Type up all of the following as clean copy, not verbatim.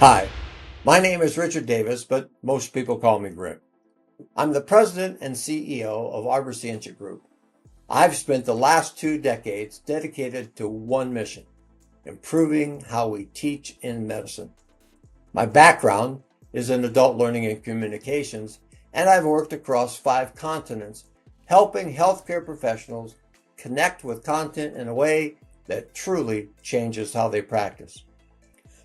Hi, my name is Richard Davis, but most people call me Rick. I'm the president and CEO of Arbor Scientia Group. I've spent the last 2 decades dedicated to one mission: improving how we teach in medicine. My background is in adult learning and communications, and I've worked across 5 continents, helping healthcare professionals connect with content in a way that truly changes how they practice.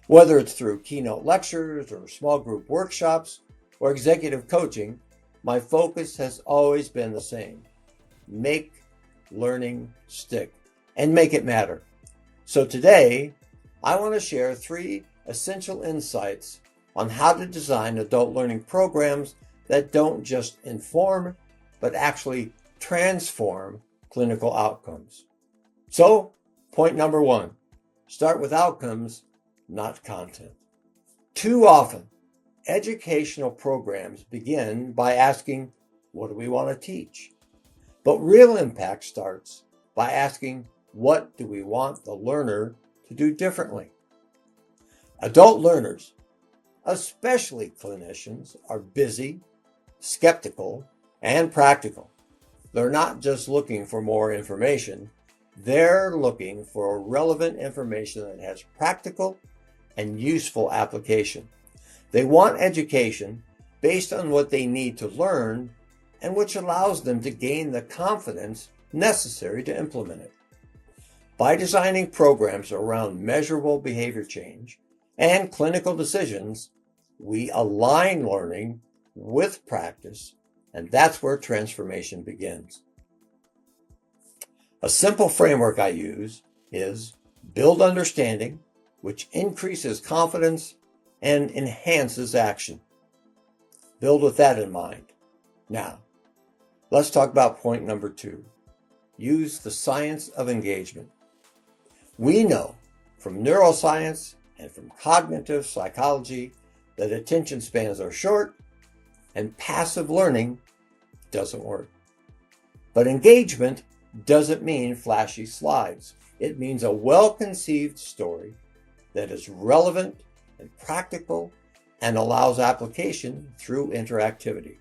Whether it's through keynote lectures or small group workshops or executive coaching, my focus has always been the same: make learning stick and make it matter. So today, I want to share 3 essential insights on how to design adult learning programs that don't just inform, but actually transform clinical outcomes. So, point number 1, start with outcomes, not content. Too often, educational programs begin by asking, what do we want to teach? But real impact starts by asking, what do we want the learner to do differently? Adult learners, especially clinicians, are busy, skeptical, and practical. They're not just looking for more information, they're looking for relevant information that has practical and useful application. They want education based on what they need to learn and which allows them to gain the confidence necessary to implement it. By designing programs around measurable behavior change and clinical decisions, we align learning with practice, and that's where transformation begins. A simple framework I use is build understanding, which increases confidence and enhances action. Build with that in mind. Now, let's talk about point number 2. Use the science of engagement. We know from neuroscience and from cognitive psychology that attention spans are short and passive learning doesn't work. But engagement doesn't mean flashy slides. It means a well-conceived story that is relevant and practical and allows application through interactivity.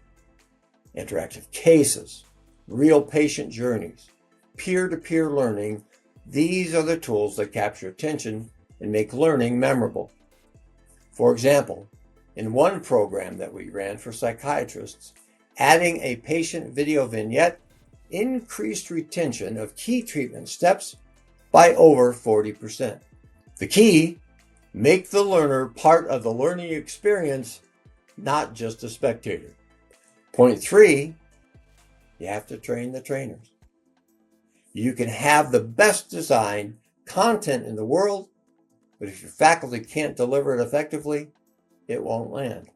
Interactive cases, real patient journeys, peer-to-peer learning, these are the tools that capture attention and make learning memorable. For example, in one program that we ran for psychiatrists, adding a patient video vignette increased retention of key treatment steps by over 40%. The key: make the learner part of the learning experience, not just a spectator. Point 3, you have to train the trainers. You can have the best design content in the world, but if your faculty can't deliver it effectively, it won't land.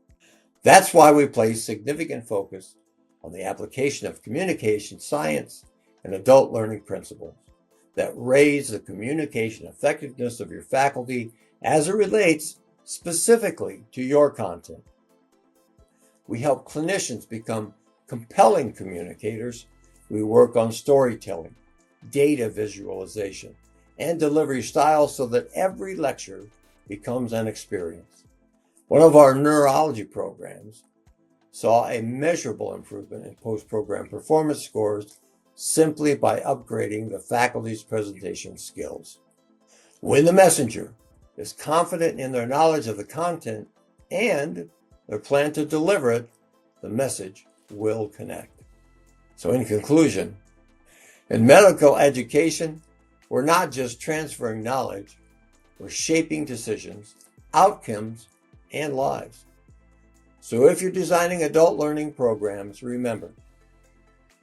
That's why we place significant focus on the application of communication science and adult learning principles that raise the communication effectiveness of your faculty as it relates specifically to your content. We help clinicians become compelling communicators. We work on storytelling, data visualization, and delivery styles so that every lecture becomes an experience. One of our neurology programs saw a measurable improvement in post-program performance scores simply by upgrading the faculty's presentation skills. When the messenger is confident in their knowledge of the content and their plan to deliver it, the message will connect. So in conclusion, in medical education, we're not just transferring knowledge, we're shaping decisions, outcomes, and lives. So if you're designing adult learning programs, remember,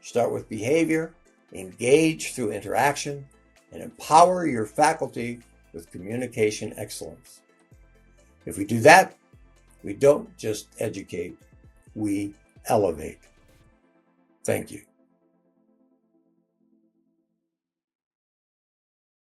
start with behavior, engage through interaction, and empower your faculty with communication excellence. If we do that, we don't just educate, we elevate. Thank you.